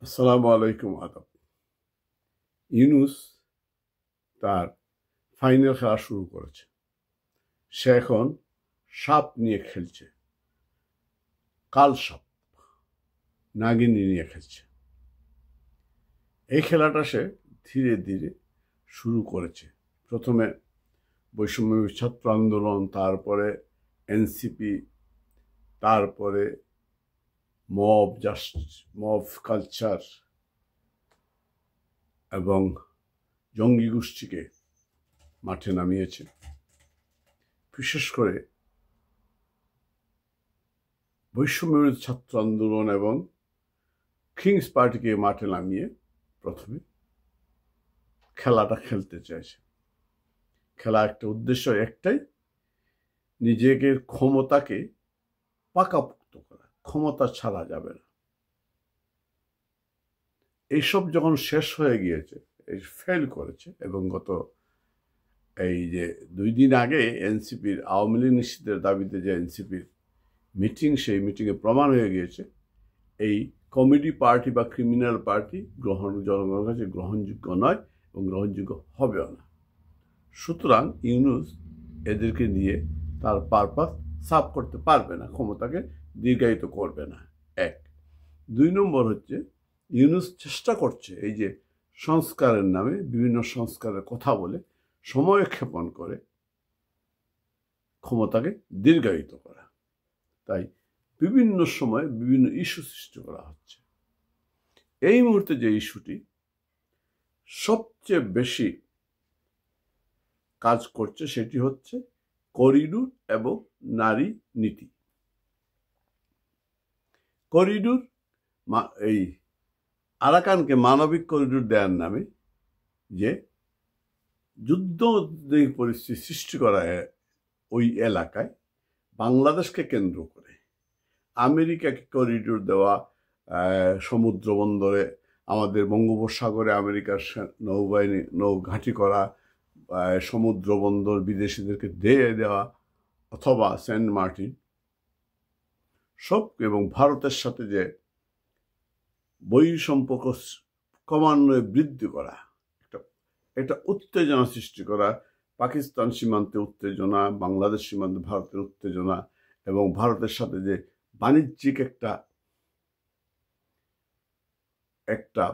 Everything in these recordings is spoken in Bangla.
আসসালামু আলাইকুম আদাব। ইউনুস তার ফাইনাল খেলা শুরু করেছে। সে এখন সাপ নিয়ে খেলছে, কাল সাপ, নাগিনী নিয়ে খেলছে। এই খেলাটা সে ধীরে ধীরে শুরু করেছে। প্রথমে বৈষম্য ছাত্র আন্দোলন, তারপরে এনসিপি, তারপরে মব কালচার এবং জঙ্গি গোষ্ঠীকে মাঠে নামিয়েছে। বিশেষ করে বৈষম্যবিরোধী ছাত্র আন্দোলন এবং কিংস পার্টিকে মাঠে নামিয়ে প্রথমে খেলাটা খেলতে চাইছে। খেলা একটা উদ্দেশ্য একটাই, নিজেদের ক্ষমতাকে পাকাপোক্ত করা। ক্ষমতা ছাড়া যাবে না। এইসব যখন শেষ হয়ে গিয়েছে, এই ফেল করেছে এবং গত এই যে 2 দিন আগে এনসিপির আওয়ামী লীগ নিষিদ্ধের দাবিতে যে এনসিপির মিটিং, সেই মিটিংয়ে প্রমাণ হয়ে গিয়েছে এই কমেডি পার্টি বা ক্রিমিনাল পার্টি জনগণের কাছে গ্রহণযোগ্য নয় এবং গ্রহণযোগ্য হবেও না। সুতরাং ইউনুস এদেরকে নিয়ে তার পারপাস সাফ করতে পারবে না, ক্ষমতাকে দীর্ঘায়িত করবে না। 1। 2 নম্বর হচ্ছে, ইউনুস চেষ্টা করছে এই যে সংস্কারের নামে বিভিন্ন সংস্কারের কথা বলে সময় ক্ষেপণ করে ক্ষমতাকে দীর্ঘায়িত করা। তাই বিভিন্ন সময়ে বিভিন্ন ইস্যু সৃষ্টি করা হচ্ছে। এই মুহূর্তে যে ইস্যুটি সবচেয়ে বেশি কাজ করছে সেটি হচ্ছে করিডোর এবং নারী নীতি। করিডোর, এই আরাকানকে মানবিক করিডোর দেওয়ার নামে যে যুদ্ধ পরিস্থিতি সৃষ্টি করা ওই এলাকায় বাংলাদেশকে কেন্দ্র করে আমেরিকাকে করিডোর দেওয়া, সমুদ্র বন্দরে আমাদের বঙ্গোপসাগরে আমেরিকার নৌবাহিনী নৌঘাঁটি করা, সমুদ্র বন্দর বিদেশিদেরকে দিয়ে দেওয়া, অথবা সেন্ট মার্টিন সব, এবং ভারতের সাথে যে সম্পর্ক ক্রমান্বয়ে বৃদ্ধি করা, একটা উত্তেজনা সৃষ্টি করা, পাকিস্তান সীমান্তে উত্তেজনা, বাংলাদেশ সীমান্তে ভারতের উত্তেজনা, এবং ভারতের সাথে যে বাণিজ্যিক একটা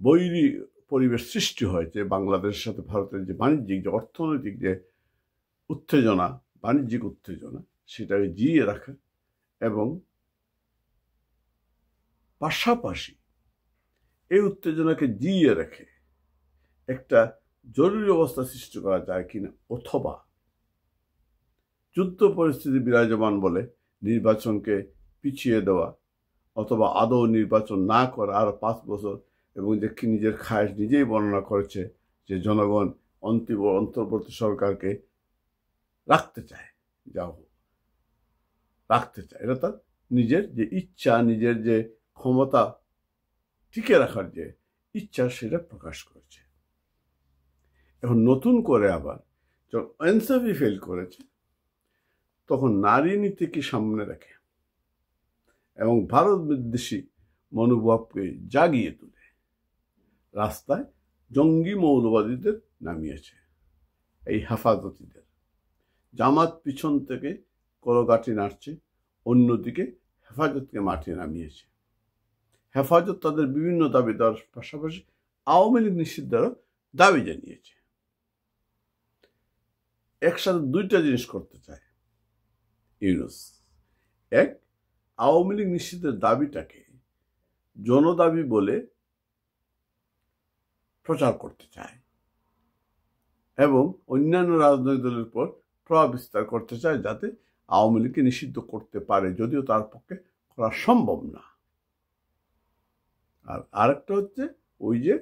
বৈরী পরিবেশ সৃষ্টি হয়েছে। বাংলাদেশের সাথে ভারতের যে বাণিজ্যিক, যে অর্থনৈতিক যে উত্তেজনা, বাণিজ্যিক উত্তেজনা, সেটাকে জিইয়ে রাখা এবং পাশাপাশি এই উত্তেজনাকে জিইয়ে রেখে একটা জরুরি অবস্থা সৃষ্টি করা যায় কিনা, অথবা যুদ্ধ পরিস্থিতি বিরাজমান বলে নির্বাচনকে পিছিয়ে দেওয়া, অথবা আদৌ নির্বাচন না করা আরো 5 বছর, এবং যে নিজের খায়েশ নিজেই বর্ণনা করেছে যে জনগণ অন্তর্বর্তী সরকারকে রাখতে চায়, রাখতে চায়। এটা তার নিজের যে ইচ্ছা, নিজের যে ক্ষমতা টিকে রাখার যে ইচ্ছা, সেটা প্রকাশ করেছে। এখন নতুন করে আবার যখন এনসিপি ফেল করেছে, তখন নারী নীতিকে সামনে রেখে এবং ভারত বিদ্বেষী মনোভাবকে জাগিয়ে তুলে রাস্তায় জঙ্গি মৌলবাদীদের নামিয়েছে। এই হেফাজতিদের জামাত পিছন থেকে কলকাঠি নাড়ছে, অন্যদিকে হেফাজতকে মাঠে নামিয়েছে। হেফাজত তাদের বিভিন্ন দাবি দেওয়ার পাশাপাশি আওয়ামী লীগ নিষিদ্ধেরও দাবি জানিয়েছে। একসাথে 2টা জিনিস করতে চায় ইউনুস। 1, আওয়ামী লীগ নিষিদ্ধের দাবিটাকে জনদাবি বলে প্রচার করতে চায় এবং অন্যান্য রাজনৈতিক দলের উপর প্রভাব বিস্তার করতে চায়, যাতে আওয়ামী লীগকে নিষিদ্ধ করতে পারে, যদিও তার পক্ষে করা সম্ভব না। আর আরেকটা হচ্ছে, ওই যে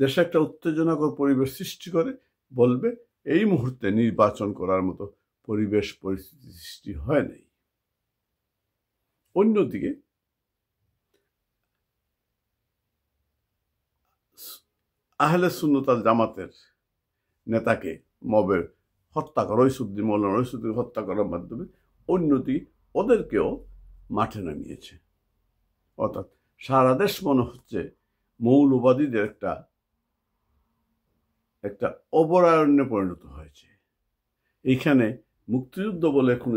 দেশে একটা উত্তেজনাকর পরিবেশ সৃষ্টি করে বলবে এই মুহূর্তে নির্বাচন করার মতো পরিবেশ পরিস্থিতি সৃষ্টি হয় নাই। অন্যদিকে আহলে সুন্নাত ওয়াল জামাতের নেতাকে মবের হত্যা করা, মৌলানা রইসুদ্দিন হত্যা করার মাধ্যমে অন্যদিকে ওদেরকেও মাঠে নামিয়েছে। অর্থাৎ সারা দেশ মনে হচ্ছে মৌলবাদীদের একটা অভয়ারণ্যে পরিণত হয়েছে। এইখানে মুক্তিযুদ্ধ বলে কোনো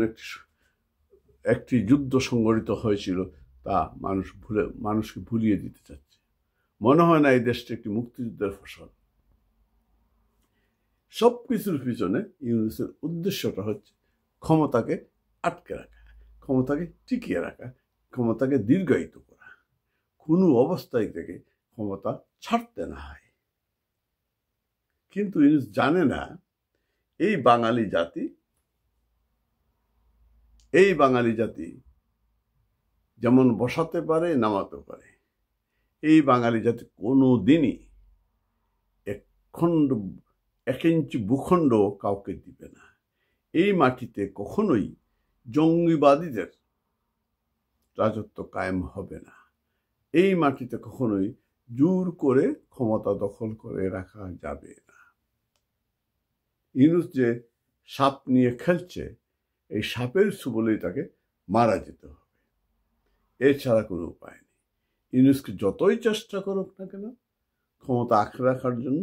একটি যুদ্ধ সংঘটিত হয়েছিল তা মানুষকে ভুলিয়ে দিতে চাচ্ছে। মনে হয় না এই দেশটি একটি মুক্তিযুদ্ধের ফসল। সব কিছুর পিছনে ইউনূসের উদ্দেশ্যটা হচ্ছে ক্ষমতাকে আটকে রাখা, ক্ষমতাকে টিকিয়ে রাখা, ক্ষমতাকে দীর্ঘায়িত করা, কোনো অবস্থায় থেকে ক্ষমতা ছাড়তে না হয়। কিন্তু ইউনূস জানে না এই বাঙালি জাতি যেমন বসাতে পারে নামাতে পারে, এই বাঙালি জাতি কোনো দিনই এক ইঞ্চি ভূখণ্ড কাউকে দিবে না। এই মাটিতে কখনোই জঙ্গিবাদীদের রাজত্ব কায়েম হবে না। এই মাটিতে কখনোই জোর করে ক্ষমতা দখল করে রাখা যাবে না। ইউনূস যে সাপ নিয়ে খেলছে, এই সাপের ছোবলেই তাকে মারা যেতে হবে, এছাড়া কোনো উপায় নেই। ইউনূসকে যতই চেষ্টা করুক না কেন ক্ষমতা আঁকড়ে রাখার জন্য,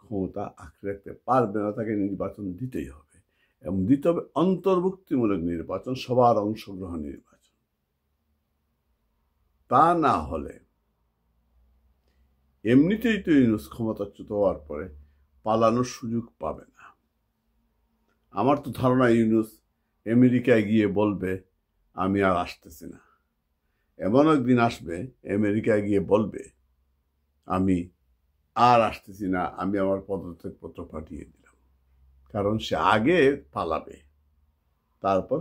ক্ষমতা আঁকড়ে রাখতে পারবে না। তাকে নির্বাচন দিতেই হবে, এবং দিতে হবে অন্তর্ভুক্তিমূলক নির্বাচন, সবার অংশগ্রহণ নির্বাচন। তা না হলে এমনিতেই তো ইউনূস ক্ষমতাচ্যুত হওয়ার পরে পালানোর সুযোগ পাবে না। আমার তো ধারণা ইউনূস আমেরিকায় গিয়ে বলবে আমি আর আসতেছি না। এমন একদিন আসবে আমেরিকায় গিয়ে বলবে আমি আর আসতেছি না, আমি আমার পদত্যাগপত্র পাঠিয়ে দিলাম। কারণ সে আগে পালাবে, তারপর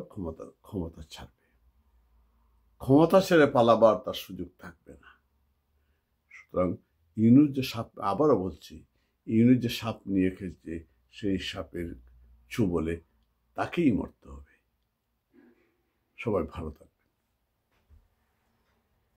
ক্ষমতা ছাড়বে। ক্ষমতা ছেড়ে পালাবার তার সুযোগ থাকবে না। সুতরাং ইউনূস যে সাপ, আবারও বলছি, ইউনূস যে সাপ নিয়ে খেলছে, সেই সাপের ছোবলে তাকেই মরতে হবে। সবাই ভালো থাকবে।